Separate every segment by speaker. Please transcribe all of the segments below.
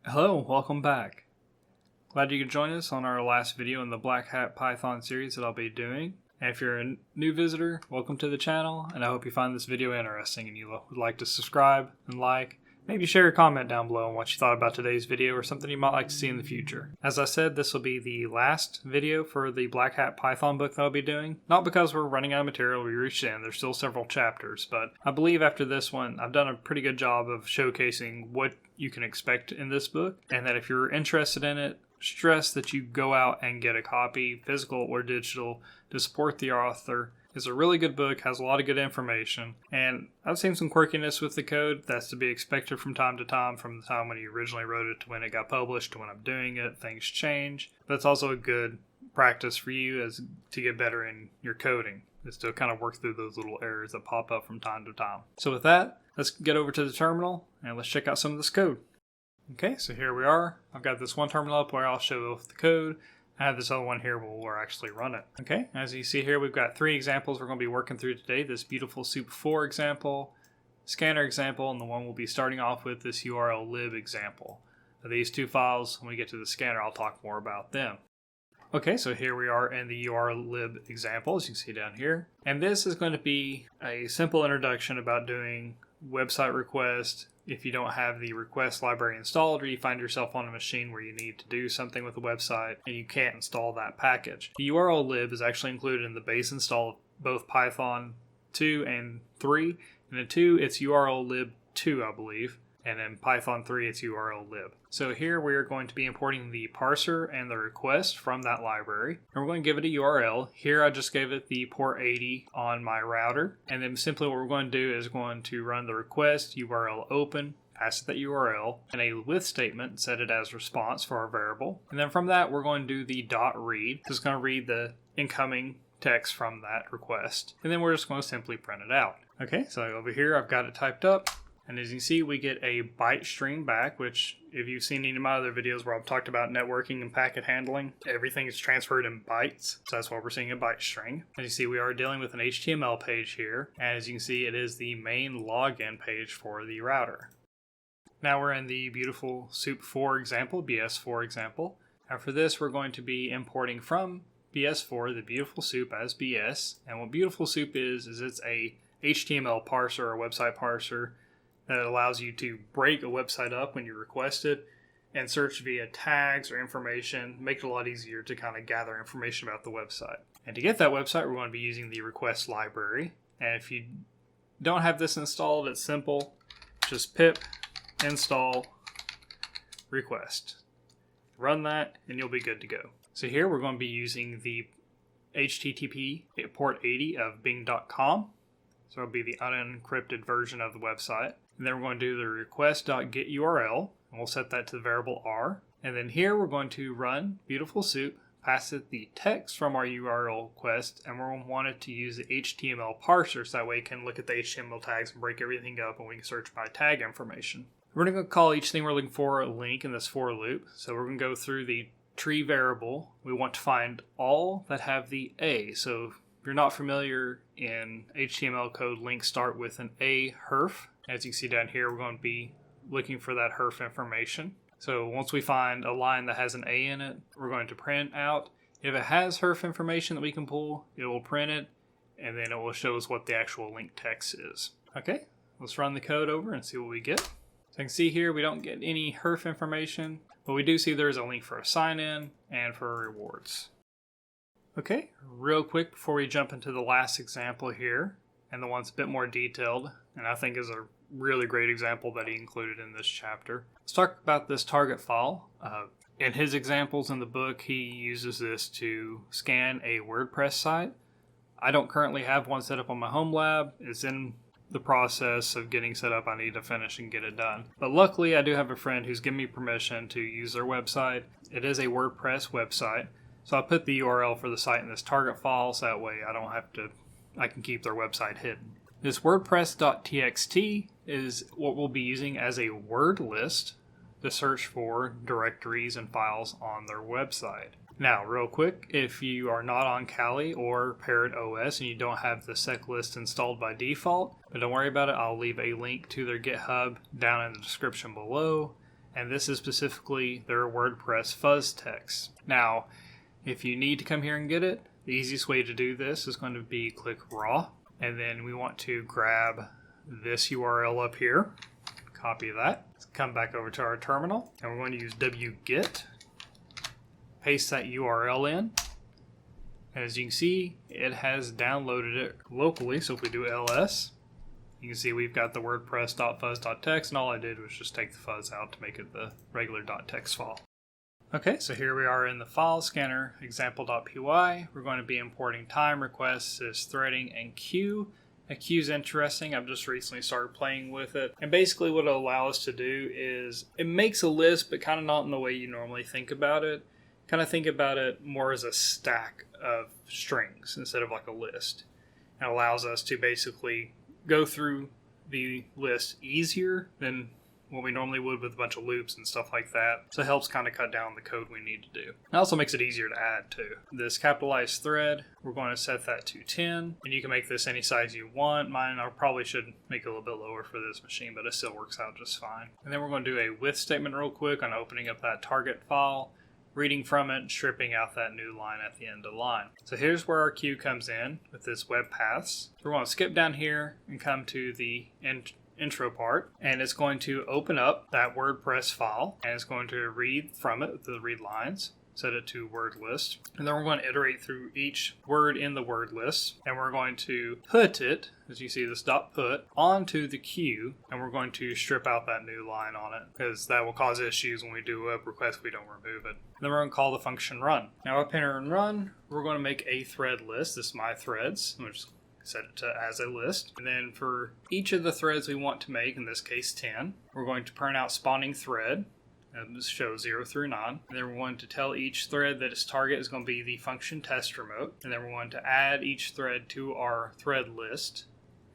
Speaker 1: Hello, welcome back. Glad you could join us on our last video in the Black Hat Python series that I'll be doing. And if you're a new visitor, welcome to the channel, and I hope you find this video interesting and you would like to subscribe and like. Maybe share a comment down below on what you thought about today's video or something you might like to see in the future. As I said, this will be the last video for the Black Hat Python book that I'll be doing. Not because we're running out of material, we reached the end, there's still several chapters, but I believe after this one, I've done a pretty good job of showcasing what you can expect in this book, and that if you're interested in it, stress that you go out and get a copy, physical or digital, to support the author. It's a really good book, has a lot of good information, and I've seen some quirkiness with the code. That's to be expected from time to time, from the time when you originally wrote it to when it got published to when I'm doing it. Things change, but it's also a good practice for you as to get better in your coding. Is to kind of work through those little errors that pop up from time to time. So with that, let's get over to the terminal and let's check out some of this code. Okay, so here we are. I've got this one terminal up where I'll show off the code. I have this other one here where we'll actually run it. Okay, as you see here, we've got three examples we're going to be working through today. This beautiful soup 4 example, scanner example, and the one we'll be starting off with, this URL lib example. Now, these two files, when we get to the scanner, I'll talk more about them. Okay, so here we are in the URL lib example, as you can see down here. And this is going to be a simple introduction about doing website requests if you don't have the request library installed, or you find yourself on a machine where you need to do something with the website and you can't install that package. The URL lib is actually included in the base install of both Python 2 and 3. And in 2, it's URL lib 2, I believe. And in Python 3, it's URL lib. So here we are going to be importing the parser and the request from that library. And we're going to give it a URL. Here I just gave it the port 80 on my router. And then simply what we're going to do is going to run the request URL open, pass it that URL, and a with statement, set it as response for our variable. And then from that, we're going to do the .read. It's going to read the incoming text from that request. And then we're just going to simply print it out. Okay, so over here I've got it typed up. And as you can see, we get a byte stream back, which if you've seen any of my other videos where I've talked about networking and packet handling, everything is transferred in bytes. So that's why we're seeing a byte string. As you see, we are dealing with an HTML page here. And as you can see, it is the main login page for the router. Now we're in the beautiful soup 4 example, BS4 example. And for this, we're going to be importing from BS4 the beautiful soup as BS. And what beautiful soup is it's a HTML parser or website parser that allows you to break a website up when you request it and search via tags or information, make it a lot easier to kind of gather information about the website. And to get that website, we're going to be using the request library. And if you don't have this installed, it's simple. Just pip install request. Run that and you'll be good to go. So here we're going to be using the HTTP port 80 of bing.com. So it'll be the unencrypted version of the website. And then we're going to do the request.getURL, and we'll set that to the variable R. And then here we're going to run beautiful soup, pass it the text from our URL request, and we're going to want it to use the HTML parser so that way it can look at the HTML tags and break everything up, and we can search by tag information. We're going to call each thing we're looking for a link in this for loop. So we're going to go through the tree variable. We want to find all that have the A. So if you're not familiar in HTML code, links start with an A href. As you can see down here, we're going to be looking for that href information. So once we find a line that has an A in it, we're going to print out. If it has href information that we can pull, it will print it, and then it will show us what the actual link text is. Okay, let's run the code over and see what we get. So you can see here, we don't get any href information, but we do see there's a link for a sign-in and for rewards. Okay, real quick before we jump into the last example here, and the one's a bit more detailed, and I think is a really great example that he included in this chapter. Let's talk about this target file. In his examples in the book, he uses this to scan a WordPress site. I don't currently have one set up on my home lab. It's in the process of getting set up. I need to finish and get it done. But luckily, I do have a friend who's given me permission to use their website. It is a WordPress website. So I'll put the URL for the site in this target file so that way I can keep their website hidden. This wordpress.txt is what we'll be using as a word list to search for directories and files on their website. Now, real quick, if you are not on Kali or Parrot OS and you don't have the sec list installed by default, but don't worry about it, I'll leave a link to their GitHub down in the description below. and this is specifically their WordPress fuzz text. Now, if you need to come here and get it, the easiest way to do this is going to be click raw, and then we want to grab this URL up here, copy that, come back over to our terminal, and we're going to use wget, paste that URL in, and as you can see, it has downloaded it locally. So if we do ls, you can see we've got the wordpress.fuzz.txt, and all I did was just take the fuzz out to make it the regular .txt file. Okay, so here we are in the file scanner example.py. We're going to be importing time, requests, threading, and queue. A queue is interesting. I've just recently started playing with it. And basically what it'll allow us to do is it makes a list, but kind of not in the way you normally think about it. Kind of think about it more as a stack of strings instead of like a list. It allows us to basically go through the list easier than what we normally would with a bunch of loops and stuff like that. So it helps kind of cut down the code we need to do. It also makes it easier to add too. This capitalized thread, we're going to set that to 10, and you can make this any size you want. Mine, I probably should make it a little bit lower for this machine, but it still works out just fine. And then we're going to do a with statement real quick on opening up that target file, reading from it, and stripping out that new line at the end of the line. So here's where our queue comes in with this web paths. So we're going to skip down here and come to the intro part, and it's going to open up that WordPress file, and it's going to read from it, the read lines, set it to word list, and then we're going to iterate through each word in the word list, and we're going to put it, as you see this dot put, onto the queue, and we're going to strip out that new line on it, because that will cause issues when we do a web request if we don't remove it. And then we're going to call the function run. Now up here in run, we're going to make a thread list. This is my threads, which set it to as a list. And then for each of the threads we want to make, in this case 10, we're going to print out spawning thread, and this shows 0 through 9. And then we're going to tell each thread that its target is going to be the function test remote. And then we're going to add each thread to our thread list.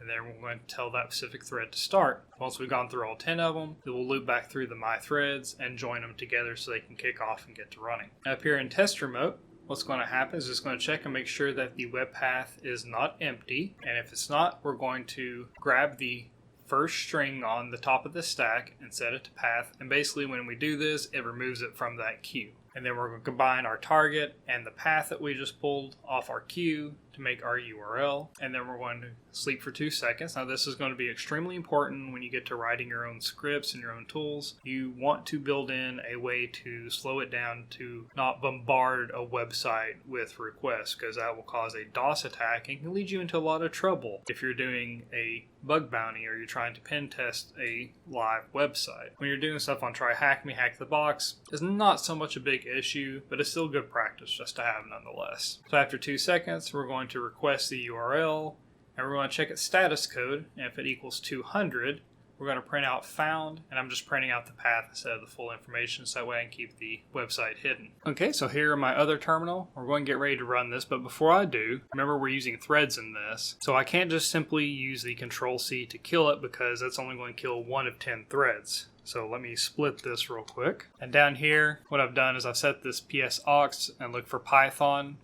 Speaker 1: And then we're going to tell that specific thread to start. Once we've gone through all 10 of them, it will loop back through the my threads and join them together so they can kick off and get to running. Now up here in test remote, what's going to happen is it's going to check and make sure that the web path is not empty. And if it's not, we're going to grab the first string on the top of the stack and set it to path. And basically when we do this, it removes it from that queue. And then we're going to combine our target and the path that we just pulled off our queue to make our URL. And then we're going to sleep for 2 seconds. Now this is going to be extremely important when you get to writing your own scripts and your own tools. You want to build in a way to slow it down to not bombard a website with requests, because that will cause a DOS attack and can lead you into a lot of trouble if you're doing a bug bounty or you're trying to pen test a live website. When you're doing stuff on Try Hack Me, Hack the Box, it's not so much a big issue, but it's still good practice just to have nonetheless. So after 2 seconds, we're going to request the URL, and we're going to check its status code, and if it equals 200, we're going to print out found, and I'm just printing out the path instead of the full information so that way I can keep the website hidden. Okay, so here in my other terminal, we're going to get ready to run this, but before I do, remember we're using threads in this, so I can't just simply use the Control-C to kill it because that's only going to kill 1 of 10 threads. So let me split this real quick. And down here, what I've done is I've set this ps-aux and look for Python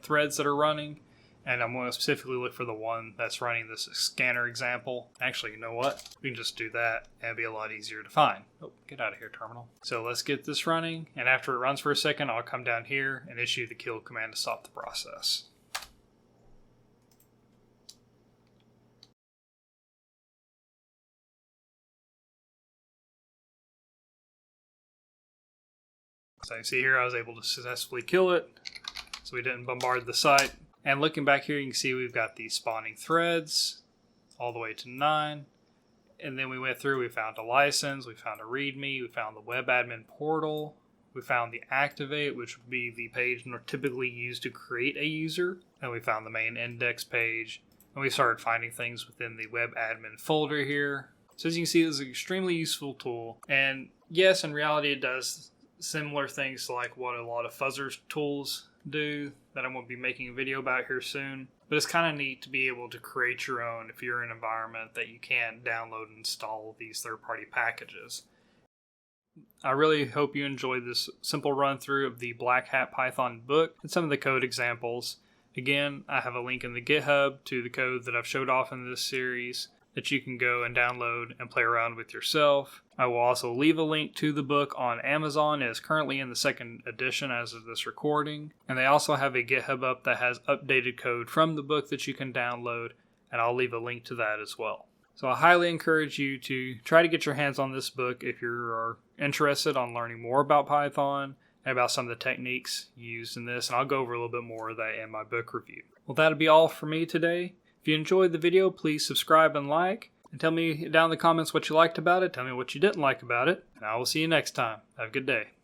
Speaker 1: threads that are running. And I'm going to specifically look for the one that's running this scanner example. Actually, you know what? We can just do that and it'll be a lot easier to find. Oh, get out of here, terminal. So let's get this running. And after it runs for a second, I'll come down here and issue the kill command to stop the process. So you see here, I was able to successfully kill it. So we didn't bombard the site. And looking back here, you can see we've got the spawning threads all the way to 9. And then we went through, we found a license, we found a README, we found the web admin portal, we found the activate, which would be the page typically used to create a user. And we found the main index page. And we started finding things within the web admin folder here. So as you can see, it's an extremely useful tool. And yes, in reality, it does similar things to like what a lot of fuzzers tools do that I'm going to be making a video about here soon. But it's kind of neat to be able to create your own if you're in an environment that you can't download and install these third-party packages. I really hope you enjoyed this simple run through of the Black Hat Python book and some of the code examples. Again, I have a link in the GitHub to the code that I've showed off in this series. that you can go and download and play around with yourself. I will also leave a link to the book on Amazon. It is currently in the second edition as of this recording. And they also have a GitHub up that has updated code from the book that you can download, and I'll leave a link to that as well. So I highly encourage you to try to get your hands on this book if you are interested on learning more about Python and about some of the techniques used in this, and I'll go over a little bit more of that in my book review. Well, that'll be all for me today. If you enjoyed the video, please subscribe and like, and tell me down in the comments what you liked about it, tell me what you didn't like about it, and I will see you next time. Have a good day.